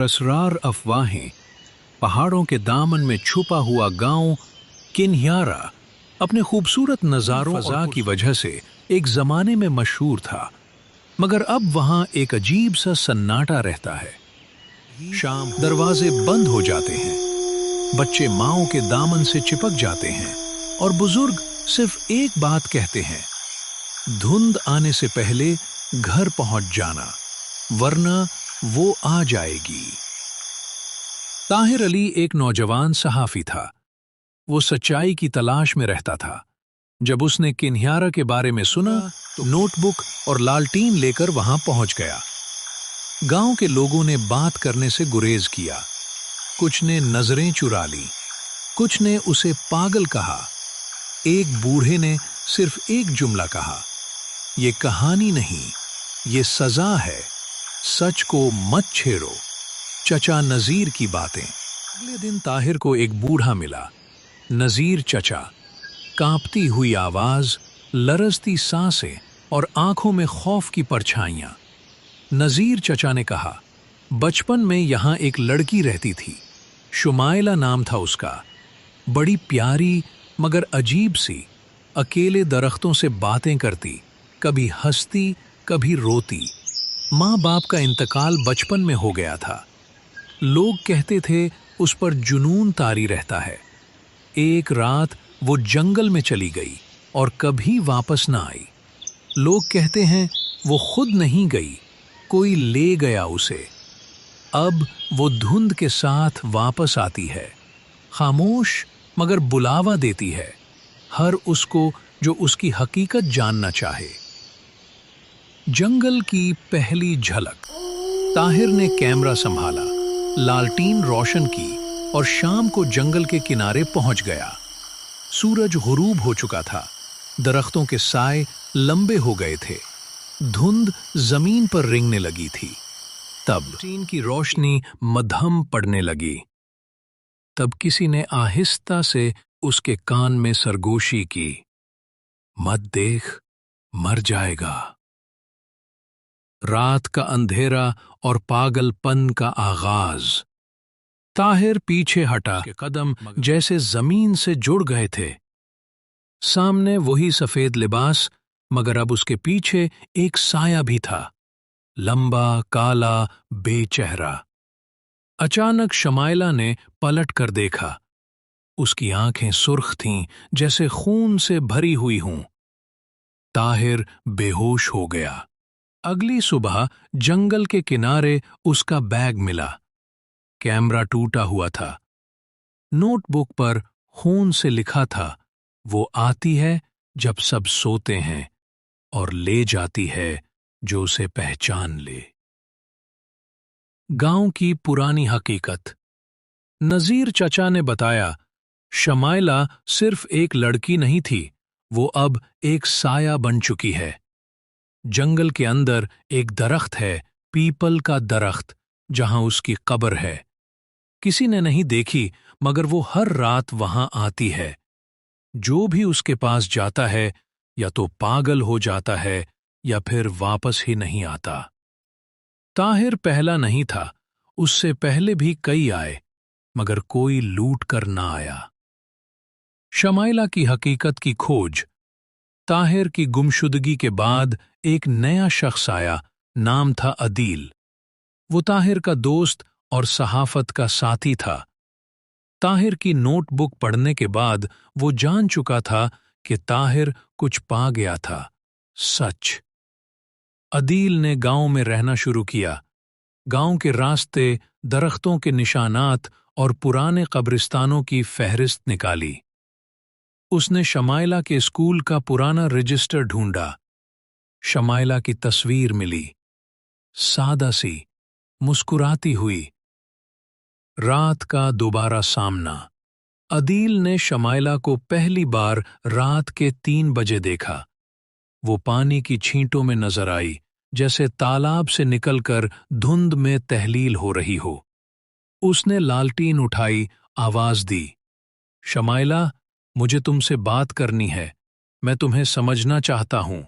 असरार अफवाहें। पहाड़ों के दामन में छुपा हुआ गांव किन्यारा अपने खूबसूरत नज़ारों फजा की वजह से एक ज़माने में मशहूर था, मगर अब वहाँ एक अजीब सा सन्नाटा रहता है। शाम दरवाजे बंद हो जाते हैं, बच्चे माओं के दामन से चिपक जाते हैं और बुजुर्ग सिर्फ एक बात कहते हैं, धुंध आने से पहले घर पहुंच जाना, वरना वो आ जाएगी। ताहिर अली एक नौजवान सहाफ़ी था। वो सच्चाई की तलाश में रहता था। जब उसने किन्यारा के बारे में सुना तो नोटबुक और लालटीन लेकर वहां पहुंच गया। गांव के लोगों ने बात करने से गुरेज किया। कुछ ने नजरें चुरा ली, कुछ ने उसे पागल कहा। एक बूढ़े ने सिर्फ एक जुमला कहा, ये कहानी नहीं, ये सजा है, सच को मत छेड़ो। चचा नजीर की बातें। अगले दिन ताहिर को एक बूढ़ा मिला, नजीर चचा। कांपती हुई आवाज, लरजती सांसें और आंखों में खौफ की परछाइयां। नजीर चचा ने कहा, बचपन में यहां एक लड़की रहती थी, शुमाइला नाम था उसका। बड़ी प्यारी मगर अजीब सी, अकेले दरख्तों से बातें करती, कभी हंसती कभी रोती। माँ बाप का इंतकाल बचपन में हो गया था। लोग कहते थे उस पर जुनून तारी रहता है। एक रात वो जंगल में चली गई और कभी वापस ना आई। लोग कहते हैं वो खुद नहीं गई, कोई ले गया उसे। अब वो धुंध के साथ वापस आती है, खामोश मगर बुलावा देती है हर उसको जो उसकी हकीकत जानना चाहे। जंगल की पहली झलक। ताहिर ने कैमरा संभाला, लालटीन रोशन की और शाम को जंगल के किनारे पहुंच गया। सूरज गुरूब हो चुका था, दरख्तों के साए लंबे हो गए थे, धुंध जमीन पर रेंगने लगी थी। तब टीन की रोशनी मध्यम पड़ने लगी। तब किसी ने आहिस्ता से उसके कान में सरगोशी की, मत देख, मर जाएगा। रात का अंधेरा और पागलपन का आगाज। ताहिर पीछे हटा के कदम जैसे जमीन से जुड़ गए थे। सामने वही सफेद लिबास, मगर अब उसके पीछे एक साया भी था, लंबा काला बेचेहरा। अचानक शमाइला ने पलट कर देखा। उसकी आंखें सुर्ख थीं, जैसे खून से भरी हुई हों। ताहिर बेहोश हो गया। अगली सुबह जंगल के किनारे उसका बैग मिला। कैमरा टूटा हुआ था। नोटबुक पर खून से लिखा था, वो आती है जब सब सोते हैं और ले जाती है जो उसे पहचान ले। गांव की पुरानी हकीकत। नजीर चचा ने बताया, शमाइला सिर्फ एक लड़की नहीं थी, वो अब एक साया बन चुकी है। जंगल के अंदर एक दरख्त है, पीपल का दरख्त, जहां उसकी कब्र है। किसी ने नहीं देखी, मगर वो हर रात वहां आती है। जो भी उसके पास जाता है या तो पागल हो जाता है या फिर वापस ही नहीं आता। ताहिर पहला नहीं था, उससे पहले भी कई आए, मगर कोई लूट कर ना आया। शमाइला की हकीकत की खोज। ताहिर की गुमशुदगी के बाद एक नया शख्स आया, नाम था अदील। वो ताहिर का दोस्त और सहाफत का साथी था। ताहिर की नोटबुक पढ़ने के बाद वो जान चुका था कि ताहिर कुछ पा गया था, सच। अदील ने गांव में रहना शुरू किया। गांव के रास्ते, दरख्तों के निशानात और पुराने कब्रिस्तानों की फहरिस्त निकाली। उसने शमाइला के स्कूल का पुराना रजिस्टर ढूंढा। शमाइला की तस्वीर मिली, सादा सी, मुस्कुराती हुई। रात का दोबारा सामना। अदील ने शमाइला को पहली बार रात के 3 बजे देखा। वो पानी की छींटों में नजर आई, जैसे तालाब से निकलकर धुंध में तहलील हो रही हो। उसने लालटीन उठाई, आवाज दी, शमाइला, मुझे तुमसे बात करनी है, मैं तुम्हें समझना चाहता हूं।